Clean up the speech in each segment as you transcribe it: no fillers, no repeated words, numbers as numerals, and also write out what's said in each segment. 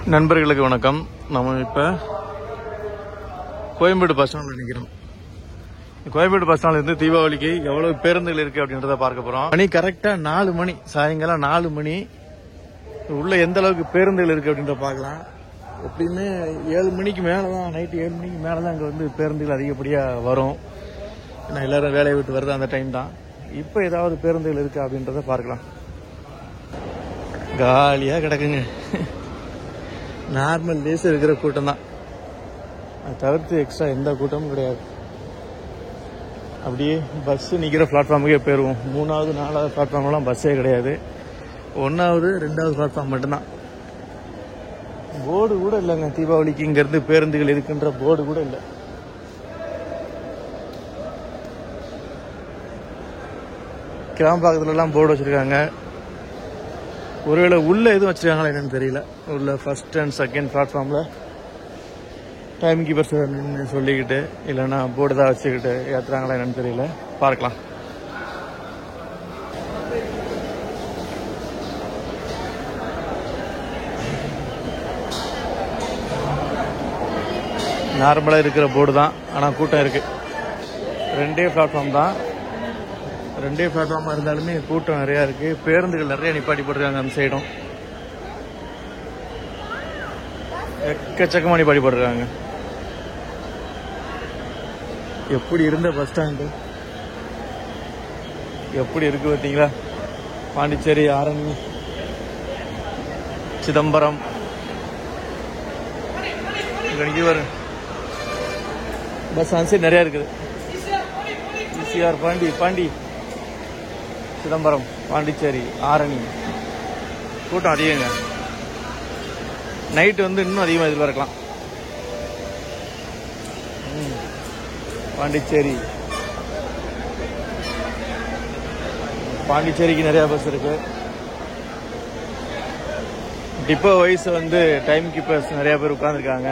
நண்பர்களுக்கு வணக்கம். நம்ம இப்போ கோயம்பேடு பஸ் ஸ்டாண்டில் நிற்கிறோம். கோயம்பேடு பஸ் ஸ்டாண்ட்ல இருந்து தீபாவளிக்கு எவ்வளவு பேருந்துகள் இருக்கு அப்படின்றத பார்க்க போறோம். மணி கரெக்டா 4 மணி, சாயங்காலம் 4 மணி. உள்ள எந்த அளவுக்கு பேருந்துகள் இருக்கு அப்படின்றத பார்க்கலாம். எப்படின்னு 7 மணிக்கு மேலதான், நைட்டு 7 மணிக்கு மேலதான் அங்க வந்து பேருந்துகள் அதிகப்படியா வரும். ஏன்னா எல்லாரும் வேலையை விட்டு வருது அந்த டைம் தான். இப்போ ஏதாவது பேருந்துகள் இருக்கா அப்படின்றத பார்க்கலாம். காலியா கிடக்குங்க. நார்மல் டேஸ் இருக்கிற கூட்டம் தான், அதை தவிர்த்து எக்ஸ்ட்ரா எந்த கூட்டமும் கிடையாது. அப்படியே பஸ் நிற்கிற பிளாட்ஃபார்முக்கே போயிடுவோம். 3வது 4வது பிளாட்ஃபார்ம்லாம் பஸ்ஸே கிடையாது. 1வது 2வது பிளாட்ஃபார்ம் மட்டும்தான். போர்டு கூட இல்லைங்க தீபாவளிக்கு இங்கேருந்து பேருந்துகள் இருக்குன்ற போர்டு கூட இல்லை. கிராமப்பாக்கத்துலலாம் போர்டு வச்சுருக்காங்க. ஒருவேளை உள்ள எதுவும் வச்சிருக்காங்களா என்னன்னு தெரியல. உள்ள ஃபர்ஸ்ட் அண்ட் செகண்ட் பிளாட்ஃபார்ம்ல டைம் கீப்பர்ஸ் சொல்லிக்கிட்டு இல்லைன்னா போர்டு தான் வச்சுக்கிட்டு ஏற்றுறாங்களா என்னன்னு தெரியல. பார்க்கலாம். நார்மலாக இருக்கிற போர்டு தான், ஆனால் கூட்டம் இருக்கு. 2 பிளாட்ஃபார்ம் தான். 2 பிளாட்ஃபார்மா இருந்தாலுமே கூட்டம் நிறைய இருக்கு. பேருந்துகள் நிறைய நிப்பாட்டி போட்டிருக்காங்க. அந்த சைடும் எக்கச்சக்கமா நிப்பாட்டி போட்டிருக்காங்க. எப்படி இருந்த பஸ் ஸ்டாண்டு எப்படி இருக்கு பார்த்தீங்களா? பாண்டிச்சேரி, ஆரணி, சிதம்பரம், பஸ் ஆன்சர் நிறைய இருக்குது. ஈசிஆர், பாண்டி, சிதம்பரம், பாண்டிச்சேரி, ஆரணி கூட்டம் அதிகங்க. நைட்டு வந்து இன்னும் அதிகமாக எதிர்பார்க்கலாம். பாண்டிச்சேரிக்கு நிறைய பஸ் இருக்கு. டிப்போ வைஸ் வந்து டைம் கீப்பர்ஸ் நிறைய பேர் உட்கார்ந்துருக்காங்க.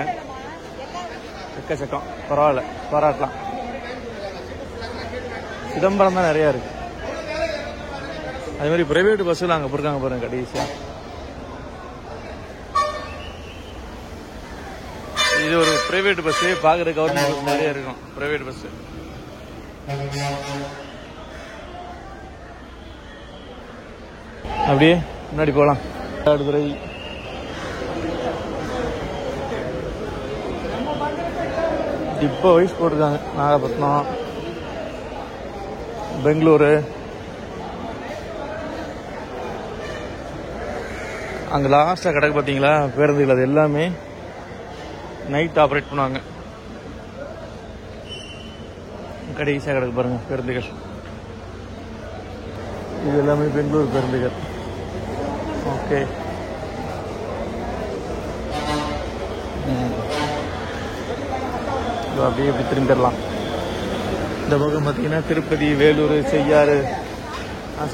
எக்கச்சக்கம், பரவாயில்ல, பாராட்டலாம். சிதம்பரம் தான் நிறைய இருக்கு. அதே மாதிரி பிரைவேட் பஸ்ஸில் அங்கே போயிருக்காங்க பாருங்க கடைசியா. இது ஒரு பிரைவேட் பஸ். பார்க்குற கவர்மெண்ட் பஸ் நிறைய இருக்கும். பிரைவேட் பஸ் அப்படியே முன்னாடி போகலாம். மயிலாடுதுறை, டிப்போ வைஸ் போட்டிருக்காங்க. நாகப்பட்டினம், பெங்களூரு, அங்கே லாஸ்ட்டாக கிடக்கு பார்த்தீங்களா பேருந்துகள். அது எல்லாமே நைட் ஆப்ரேட் பண்ணுவாங்க. கடைசியாக கிடக்கு பாருங்க பேருந்துகள். இது எல்லாமே பெங்களூர் பேருந்துகள். ஓகே, அப்படியே எப்படி திரும்பிடலாம். இந்த பக்கம் பார்த்தீங்கன்னா திருப்பதி, வேலூர், செய்யாறு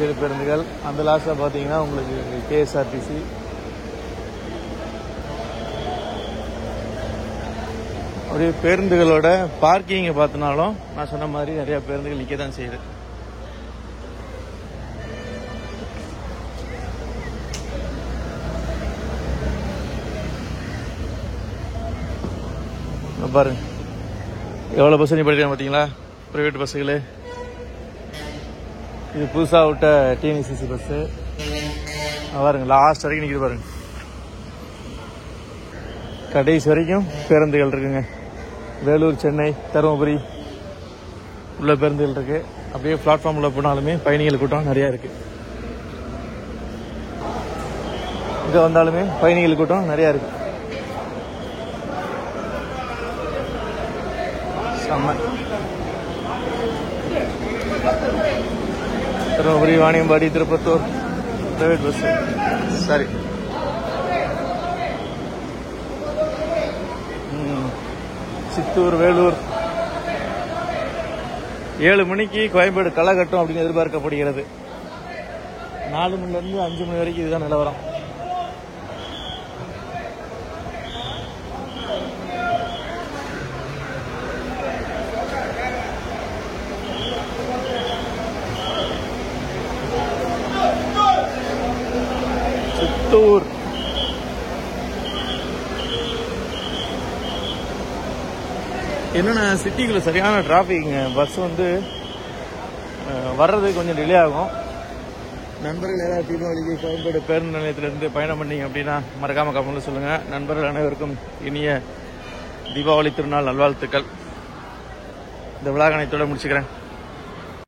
சில பேருந்துகள். அந்த லாஸ்ட்டில் பார்த்தீங்கன்னா உங்களுக்கு கேஎஸ்ஆர்டிசி. அப்படியே பேருந்துகளோட பார்க்கிங்கை பார்த்தனாலும் நான் சொன்ன மாதிரி நிறைய பேருந்துகள் நிற்க தான் செய்யுது. பாருங்க எவ்வளோ பஸ் நிப்பாட்டிருக்காங்க பார்த்தீங்களா, பிரைவேட் பஸ்ஸுகளு. இது புதுசாக விட்ட டிஎன்சிசி பஸ்ஸு. பாருங்க லாஸ்ட் வரைக்கும் நிற்கிது பாருங்க. கடைசி வரைக்கும் பேருந்துகள் இருக்குங்க. வேலூர், சென்னை, தருமபுரி உள்ள பேருந்துகள் இருக்கு. அப்படியே பிளாட்ஃபார்ம்ல போனாலுமே பயணிகள் கூட்டம் நிறைய இருக்கு. இங்க வந்தாலுமே பயணிகள் கூட்டம் நிறைய இருக்கு. Dharmapuri, Vaniyambadi, Tirupattur private bus. சரி, சித்தூர், வேலூர். 7 மணிக்கு கோயம்பேடு களை கட்டும் அப்படின்னு எதிர்பார்க்கப்படுகிறது. 4 மணிலேருந்து 5 மணி வரைக்கும் இதுதான் நிலவரம். சித்தூர் என்னென்னா சிட்டிக்குள்ள சரியான டிராஃபிக்ங்க. பஸ் வந்து வர்றது கொஞ்சம் டிலே ஆகும். நண்பர்கள் ஏதாவது தீபாவளிக்கு கோயம்பேடு பேருந்து நிலையத்திலிருந்து பயணம் பண்ணீங்க அப்படின்னா மறக்காம கமெண்ட்ல சொல்லுங்க. நண்பர்கள் அனைவருக்கும் இனிய தீபாவளி திருநாள் நல்வாழ்த்துக்கள். இந்த விழாக்கணத்தோட முடிச்சுக்கிறேன்.